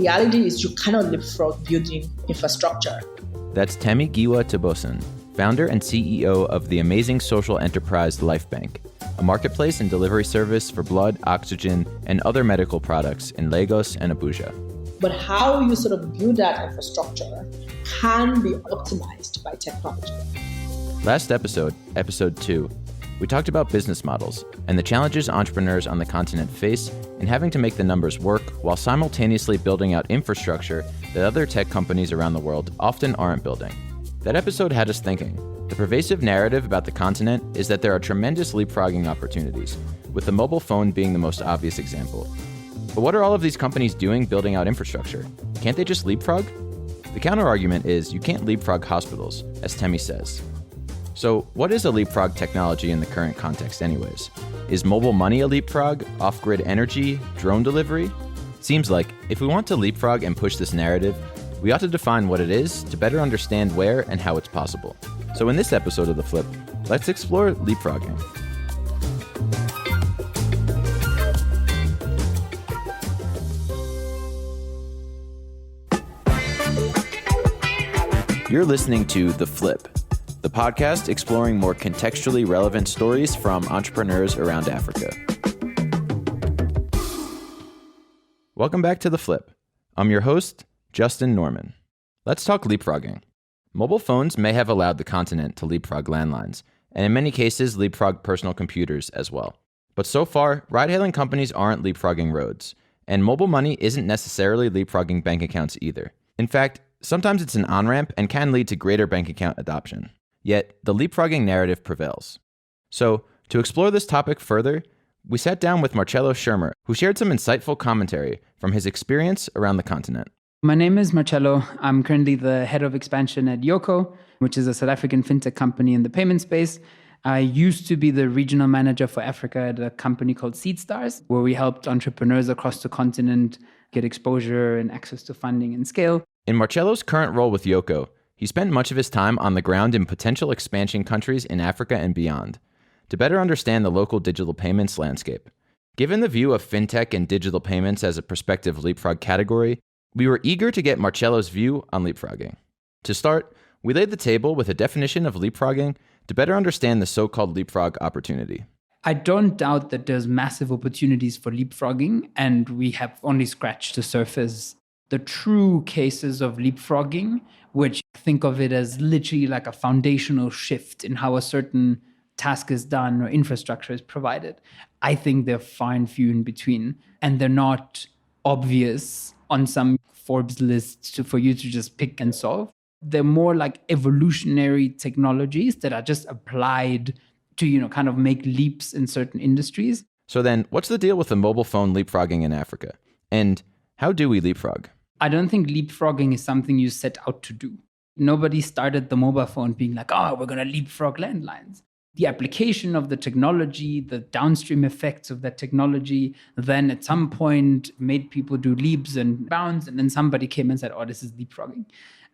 reality is you cannot leapfrog building infrastructure. That's Temigiwa Tabosan, founder and CEO of the amazing social enterprise LifeBank, a marketplace and delivery service for blood, oxygen, and other medical products in Lagos and Abuja. But how you sort of build that infrastructure can be optimized by technology. Last episode, episode 2, we talked about business models and the challenges entrepreneurs on the continent face in having to make the numbers work while simultaneously building out infrastructure that other tech companies around the world often aren't building. That episode had us thinking. The pervasive narrative about the continent is that there are tremendous leapfrogging opportunities, with the mobile phone being the most obvious example. But what are all of these companies doing building out infrastructure? Can't they just leapfrog? The counter-argument is you can't leapfrog hospitals, as Temi says. So what is a leapfrog technology in the current context anyways? Is mobile money a leapfrog? Off-grid energy? Drone delivery? Seems like if we want to leapfrog and push this narrative, we ought to define what it is to better understand where and how it's possible. So in this episode of The Flip, let's explore leapfrogging. You're listening to The Flip, the podcast exploring more contextually relevant stories from entrepreneurs around Africa. Welcome back to The Flip. I'm your host, Justin Norman. Let's talk leapfrogging. Mobile phones may have allowed the continent to leapfrog landlines, and in many cases leapfrog personal computers as well. But so far, ride-hailing companies aren't leapfrogging roads, and mobile money isn't necessarily leapfrogging bank accounts either. In fact, sometimes it's an on-ramp and can lead to greater bank account adoption. Yet, the leapfrogging narrative prevails. So, to explore this topic further, we sat down with Marcello Schermer, who shared some insightful commentary from his experience around the continent. My name is Marcello. I'm currently the head of expansion at Yoco, which is a South African fintech company in the payment space. I used to be the regional manager for Africa at a company called SeedStars, where we helped entrepreneurs across the continent get exposure and access to funding and scale. In Marcello's current role with Yoco, he spent much of his time on the ground in potential expansion countries in Africa and beyond, to better understand the local digital payments landscape. Given the view of fintech and digital payments as a prospective leapfrog category, we were eager to get Marcello's view on leapfrogging. To start, we laid the table with a definition of leapfrogging to better understand the so-called leapfrog opportunity. I don't doubt that there's massive opportunities for leapfrogging, and we have only scratched the surface. The true cases of leapfrogging, which think of it as literally like a foundational shift in how a certain task is done or infrastructure is provided, I think they're far and few in between, and they're not obvious on some Forbes list for you to just pick and solve. They're more like evolutionary technologies that are just applied to, kind of make leaps in certain industries. So then, what's the deal with the mobile phone leapfrogging in Africa? And how do we leapfrog? I don't think leapfrogging is something you set out to do. Nobody started the mobile phone being like, we're going to leapfrog landlines. The application of the technology, the downstream effects of that technology, then at some point made people do leaps and bounds, and then somebody came and said, this is leapfrogging.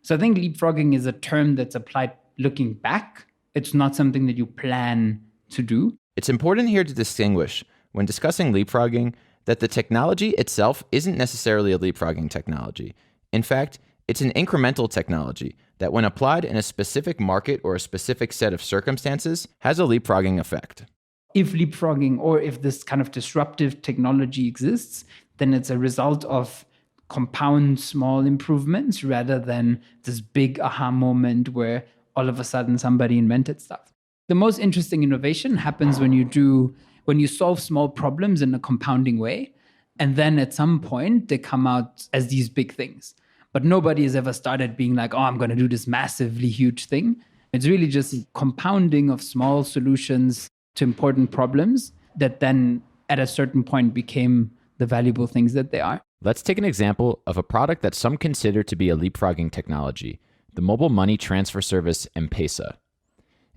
So I think leapfrogging is a term that's applied looking back. It's not something that you plan to do. It's important here to distinguish, when discussing leapfrogging, that the technology itself isn't necessarily a leapfrogging technology. In fact, it's an incremental technology that when applied in a specific market or a specific set of circumstances has a leapfrogging effect. If leapfrogging or if this kind of disruptive technology exists, then it's a result of compound small improvements rather than this big aha moment where all of a sudden somebody invented stuff. The most interesting innovation happens when you solve small problems in a compounding way, and then at some point they come out as these big things. But nobody has ever started being like, I'm going to do this massively huge thing. It's really just compounding of small solutions to important problems that then at a certain point became the valuable things that they are. Let's take an example of a product that some consider to be a leapfrogging technology, the mobile money transfer service M-Pesa.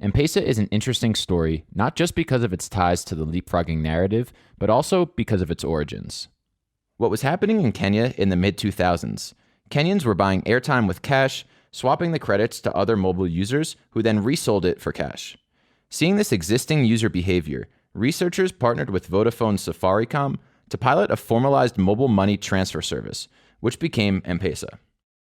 M-Pesa is an interesting story, not just because of its ties to the leapfrogging narrative, but also because of its origins. What was happening in Kenya in the mid-2000s? Kenyans were buying airtime with cash, swapping the credits to other mobile users who then resold it for cash. Seeing this existing user behavior, researchers partnered with Vodafone Safaricom to pilot a formalized mobile money transfer service, which became M-Pesa.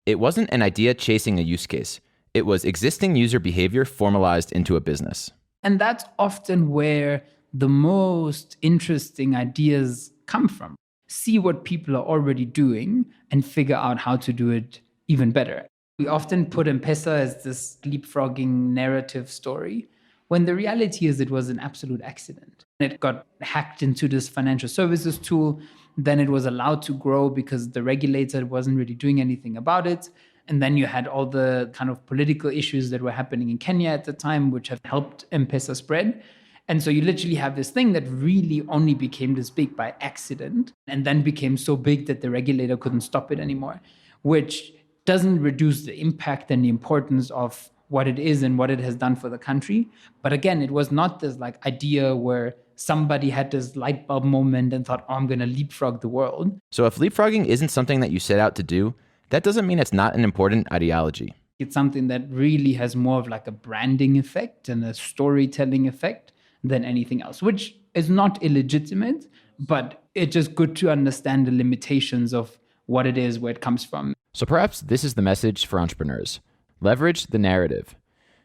It wasn't an idea chasing a use case. It was existing user behavior formalized into a business. And that's often where the most interesting ideas come from. See what people are already doing and figure out how to do it even better. We often put M-Pesa as this leapfrogging narrative story, when the reality is it was an absolute accident. It got hacked into this financial services tool. Then it was allowed to grow because the regulator wasn't really doing anything about it. And then you had all the kind of political issues that were happening in Kenya at the time, which have helped M-Pesa spread. And so you literally have this thing that really only became this big by accident and then became so big that the regulator couldn't stop it anymore, which doesn't reduce the impact and the importance of what it is and what it has done for the country. But again, it was not this like idea where somebody had this light bulb moment and thought, oh, I'm going to leapfrog the world. So if leapfrogging isn't something that you set out to do, that doesn't mean it's not an important ideology. It's something that really has more of like a branding effect and a storytelling effect than anything else, which is not illegitimate, but it's just good to understand the limitations of what it is, where it comes from. So perhaps this is the message for entrepreneurs. Leverage the narrative.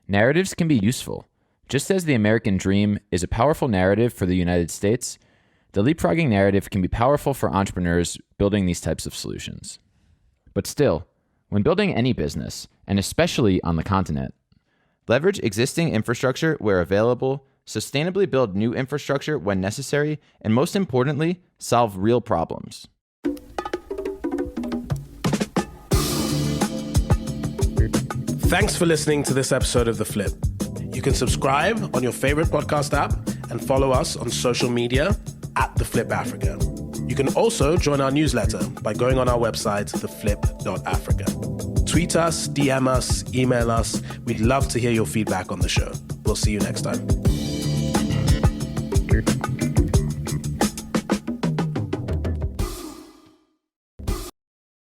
Narratives can be useful. Just as the American dream is a powerful narrative for the United States, the leapfrogging narrative can be powerful for entrepreneurs building these types of solutions. But still, when building any business, and especially on the continent, leverage existing infrastructure where available, sustainably build new infrastructure when necessary, and most importantly, solve real problems. Thanks for listening to this episode of The Flip. You can subscribe on your favorite podcast app and follow us on social media at The Flip Africa. You can also join our newsletter by going on our website, theflip.africa. Tweet us, DM us, email us. We'd love to hear your feedback on the show. We'll see you next time.